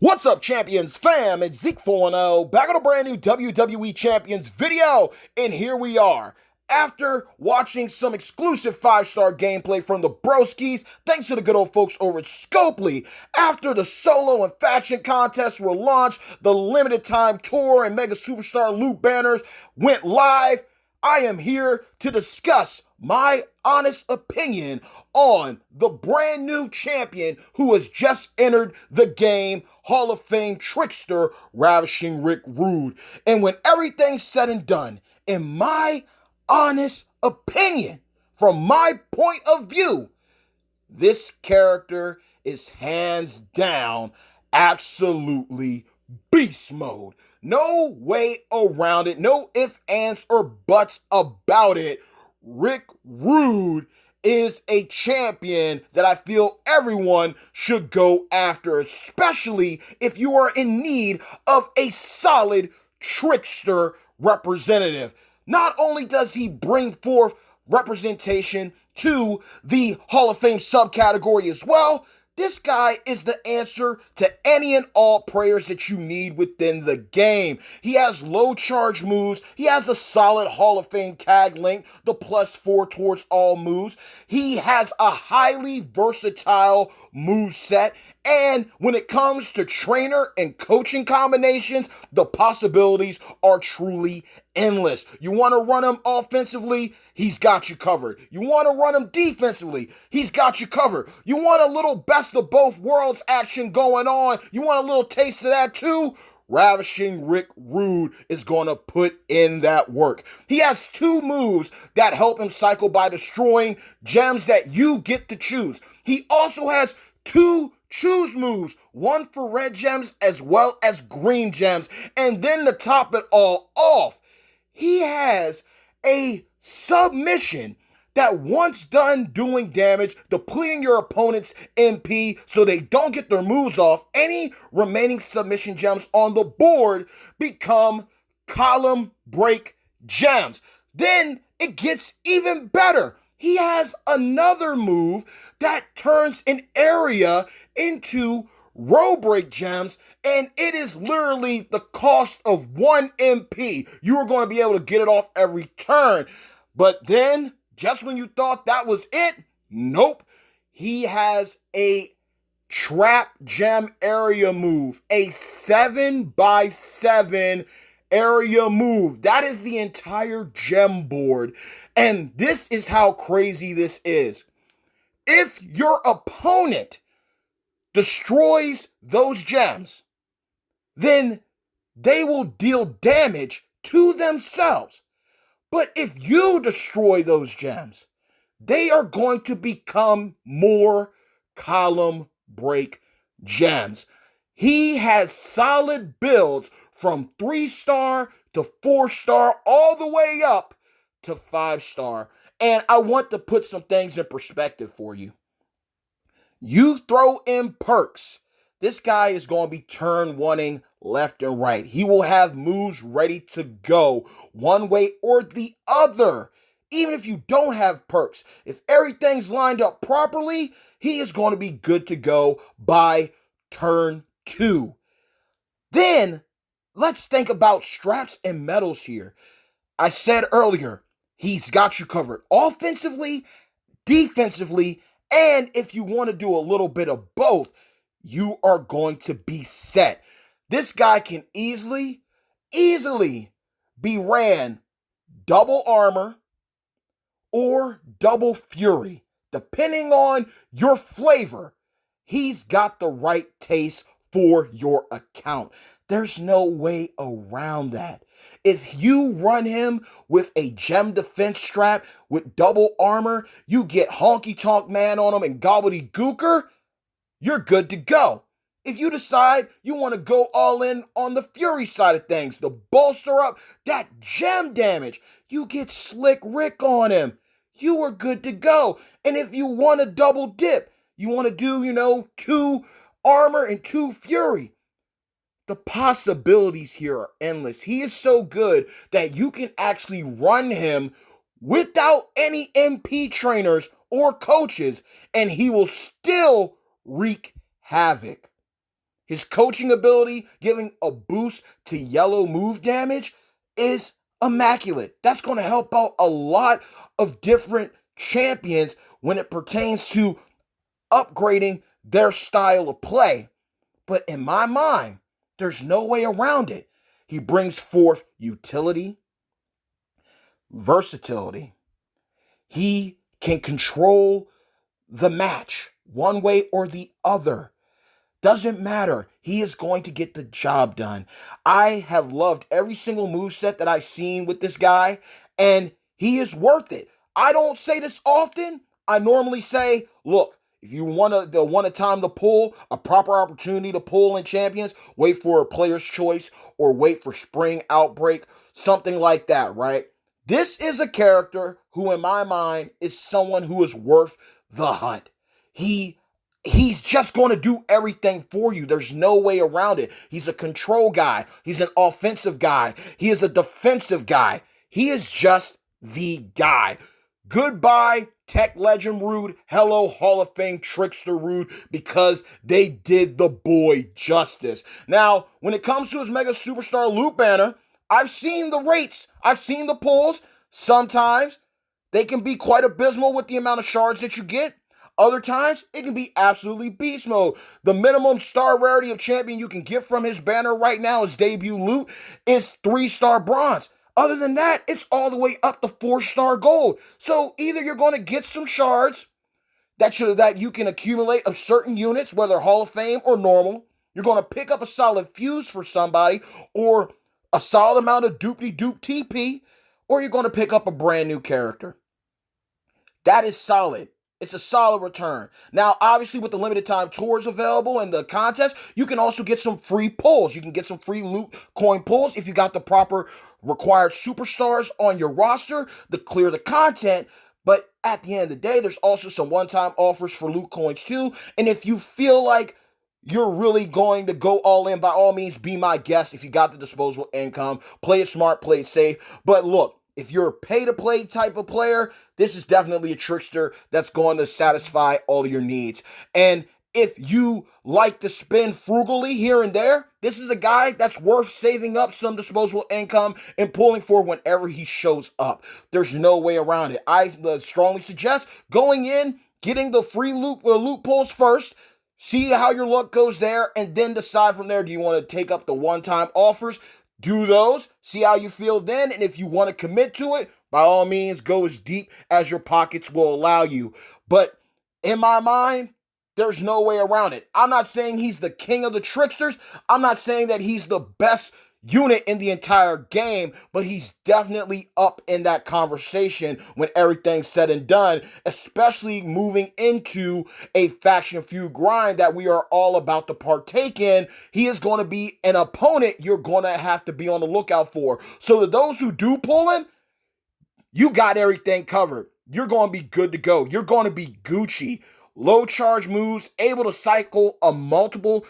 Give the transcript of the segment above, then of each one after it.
What's up, Champions fam? It's Zeke 4-0, back on a brand new WWE Champions video, and here we are. After watching some exclusive 5-star gameplay from the Broskis, thanks to the good old folks over at Scopely, after the solo and faction contests were launched, the limited time tour and Mega Superstar loot banners went live, I am here to discuss my honest opinion on the brand new champion who has just entered the game, Hall of Fame trickster, Ravishing Rick Rude. And when everything's said and done, in my honest opinion, from my point of view, this character is hands down absolutely beast mode. No way around it. No ifs, ands, or buts about it. Rick Rude is a champion that I feel everyone should go after, especially if you are in need of a solid trickster representative. Not only does he bring forth representation to the Hall of Fame subcategory as well, this guy is the answer to any and all prayers that you need within the game. He has low charge moves. He has a solid Hall of Fame tag link, the +4 towards all moves. He has a highly versatile move set. And when it comes to trainer and coaching combinations, the possibilities are truly endless. You want to run him offensively? He's got you covered. You want to run him defensively? He's got you covered. You want a little best of both worlds action going on? You want a little taste of that too? Ravishing Rick Rude is going to put in that work. He has 2 moves that help him cycle by destroying gems that you get to choose. He also has 2 choose moves, one for red gems as well as green gems. And then to top it all off, he has a submission that once done doing damage, depleting your opponent's MP so they don't get their moves off, any remaining submission gems on the board become column break gems. Then it gets even better. He has another move that turns an area into row break gems, and it is literally the cost of 1 MP. You are going to be able to get it off every turn. But then, just when you thought that was it, nope. He has a trap gem area move, a 7x7 area move. That is the entire gem board. And this is how crazy this is. If your opponent destroys those gems, then they will deal damage to themselves. But if you destroy those gems, they are going to become more column break gems. He has solid builds from 3-star to 4-star all the way up to 5-star. And I want to put some things in perspective for you. You throw in perks, this guy is going to be turn oneing left and right. He will have moves ready to go one way or the other. Even if you don't have perks, if everything's lined up properly, he is going to be good to go by turn 2. Then, let's think about straps and medals here. I said earlier, he's got you covered offensively, defensively, and if you want to do a little bit of both, you are going to be set. This guy can easily be ran double armor or double fury. Depending on your flavor, he's got the right taste for your account. There's no way around that. If you run him with a gem defense strap with double armor, you get honky tonk man on him and gobbledygooker, you're good to go. If you decide you want to go all in on the fury side of things to bolster up that gem damage, you get Slick Rick on him. You are good to go. And if you want to double dip, you want to do, 2 armor and 2 fury, the possibilities here are endless. He is so good that you can actually run him without any MP trainers or coaches, and he will still wreak havoc. his coaching ability, giving a boost to yellow move damage is immaculate. That's going to help out a lot of different champions when it pertains to upgrading their style of play. But in my mind, there's no way around it. He brings forth utility, versatility. He can control the match one way or the other. Doesn't matter. He is going to get the job done. I have loved every single moveset that I've seen with this guy, and he is worth it. I don't say this often. I normally say, look, if you want a time to pull, a proper opportunity to pull in champions, wait for a player's choice or wait for spring outbreak, something like that, right? This is a character who, in my mind, is someone who is worth the hunt. He's just going to do everything for you. There's no way around it. He's a control guy. He's an offensive guy. He is a defensive guy. He is just the guy. Goodbye, Tech Legend Rude. Hello, Hall of Fame Trickster Rude, because they did the boy justice. Now, when it comes to his Mega Superstar Loot Banner, I've seen the rates. I've seen the pulls. Sometimes they can be quite abysmal with the amount of shards that you get. Other times, it can be absolutely beast mode. The minimum star rarity of champion you can get from his banner right now, his debut loot, is 3-star bronze. Other than that, it's all the way up to 4-star gold. So either you're going to get some shards that you can accumulate of certain units, whether Hall of Fame or normal. You're going to pick up a solid fuse for somebody, or a solid amount of doop-de-doop TP, or you're going to pick up a brand new character. That is solid. It's a solid return. Now, obviously, with the limited time tours available and the contest, you can also get some free pulls. You can get some free loot coin pulls if you got the proper required superstars on your roster to clear the content. But at the end of the day, there's also some one-time offers for loot coins too. And if you feel like you're really going to go all in, by all means, be my guest. If you got the disposable income, play it smart, play it safe. But look, if you're a pay-to-play type of player, this is definitely a trickster that's going to satisfy all of your needs. And if you like to spend frugally here and there, this is a guy that's worth saving up some disposable income and pulling for whenever he shows up. There's no way around it. I strongly suggest going in, getting the free loot pulls first, see how your luck goes there, and then decide from there, do you want to take up the one-time offers? Do those, see how you feel then, and if you want to commit to it, by all means, go as deep as your pockets will allow you. But in my mind, there's no way around it. I'm not saying he's the king of the tricksters. I'm not saying that he's the best unit in the entire game, but he's definitely up in that conversation when everything's said and done, especially moving into a faction feud grind that we are all about to partake in. He is going to be an opponent you're going to have to be on the lookout for. So to those who do pull him, you got everything covered. You're going to be good to go. You're going to be Gucci. Low charge moves, able to cycle a multiple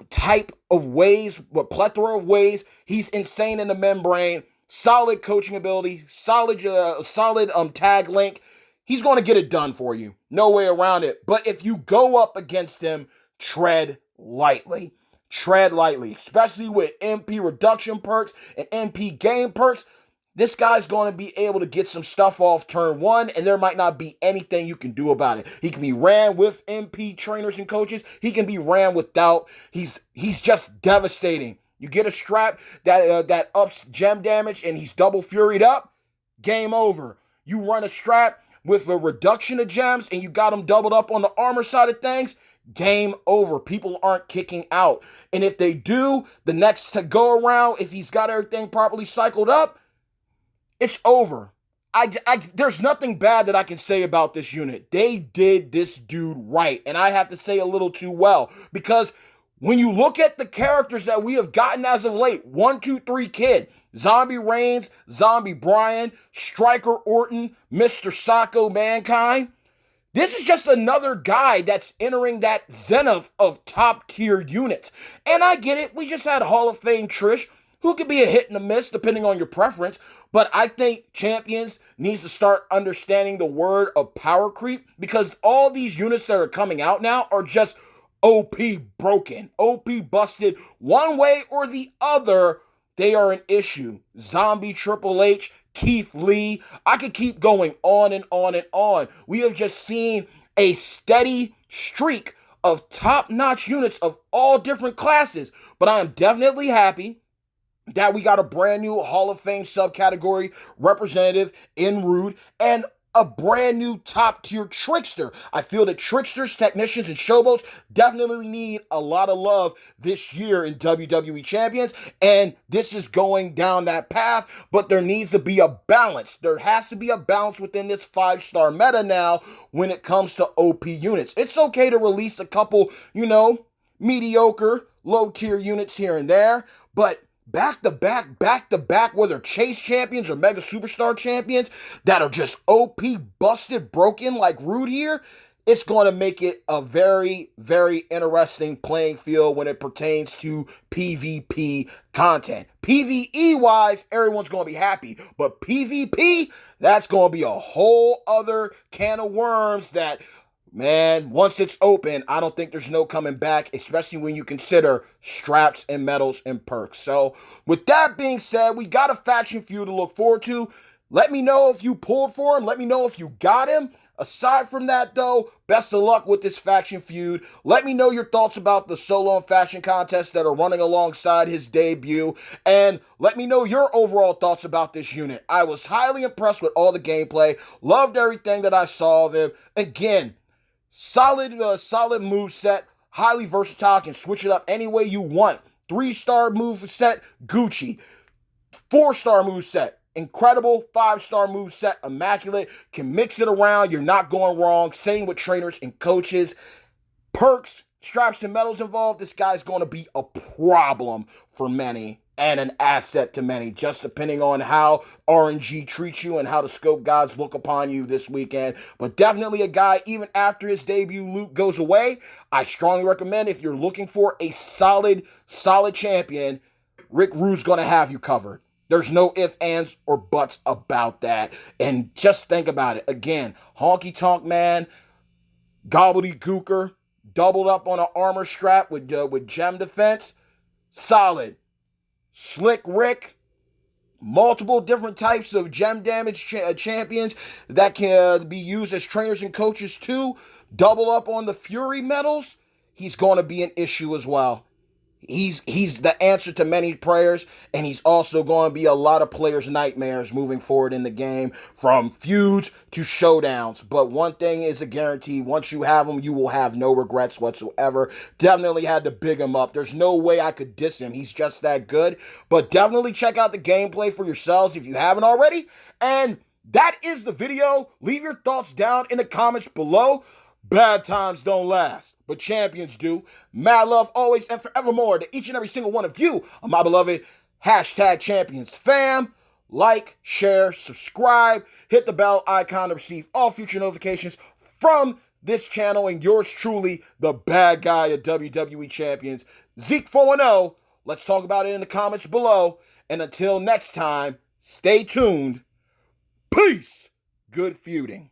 type of ways, a plethora of ways. He's insane in the membrane, solid coaching ability, solid tag link. He's going to get it done for you. No way around it. But if you go up against him, tread lightly. Tread lightly, especially with MP reduction perks and MP game perks. This guy's going to be able to get some stuff off turn one, and there might not be anything you can do about it. He can be ran with MP trainers and coaches. He can be ran without. He's just devastating. You get a strap that ups gem damage, and he's double furied up. Game over. You run a strap with a reduction of gems, and you got him doubled up on the armor side of things. Game over. People aren't kicking out. And if they do, the next to go around, if he's got everything properly cycled up, it's over. There's nothing bad that I can say about this unit. They did this dude right. And I have to say a little too well. Because when you look at the characters that we have gotten as of late, 1, 2, 3 Kid, Zombie Reigns, Zombie Brian, Striker Orton, Mr. Sacco Mankind, this is just another guy that's entering that zenith of top tier units. And I get it. We just had Hall of Fame Trish, who could be a hit and a miss depending on your preference. But I think Champions needs to start understanding the word of power creep, because all these units that are coming out now are just OP broken, OP busted one way or the other. They are an issue. Zombie Triple H, Keith Lee. I could keep going on and on and on. We have just seen a steady streak of top-notch units of all different classes. But I am definitely happy that we got a brand new Hall of Fame subcategory representative in Rude and a brand new top tier trickster. I feel that tricksters, technicians, and showboats definitely need a lot of love this year in WWE Champions, and this is going down that path, but there needs to be a balance. There has to be a balance within this 5-star meta now when it comes to OP units. It's okay to release a couple, mediocre, low tier units here and there, but back to back, whether chase champions or mega superstar champions that are just OP busted broken like Rude here, it's going to make it a very, very interesting playing field when it pertains to PvP content. PvE wise, everyone's going to be happy, but PvP, that's going to be a whole other can of worms that, man, once it's open, I don't think there's no coming back, especially when you consider straps and medals and perks. So, with that being said, we got a faction feud to look forward to. Let me know if you pulled for him. Let me know if you got him. Aside from that, though, best of luck with this faction feud. Let me know your thoughts about the solo and faction contests that are running alongside his debut. And let me know your overall thoughts about this unit. I was highly impressed with all the gameplay. Loved everything that I saw of him. Again, solid move set, highly versatile, can switch it up any way you want. 3-star move set, Gucci. 4-star move set, incredible. 5-star move set, immaculate. Can mix it around, you're not going wrong. Same with trainers and coaches. Perks, straps, and medals involved, this guy's going to be a problem for many and an asset to many, just depending on how RNG treats you and how the scope gods look upon you this weekend. But definitely a guy, even after his debut loot goes away, I strongly recommend if you're looking for a solid champion, Rick Rude's going to have you covered. There's no ifs, ands, or buts about that. And just think about it. Again, Honky Tonk Man, Gobbledygooker, doubled up on an armor strap with gem defense. Solid. Slick Rick, multiple different types of gem damage champions that can be used as trainers and coaches too. Double up on the Fury medals. He's going to be an issue as well. He's the answer to many prayers, and he's also going to be a lot of players' nightmares moving forward in the game, from feuds to showdowns. But one thing is a guarantee: once you have him, you will have no regrets whatsoever. Definitely had to big him up. There's no way I could diss him. He's just that good. But definitely check out the gameplay for yourselves if you haven't already. And that is the video. Leave your thoughts down in the comments below. Bad times don't last, but champions do. Mad love always and forevermore to each and every single one of you, my beloved #champions fam. Like, share, subscribe, hit the bell icon to receive all future notifications from this channel, and yours truly, the bad guy of WWE Champions, Zeke 410. Let's talk about it in the comments below. And until next time, stay tuned. Peace. Good feuding.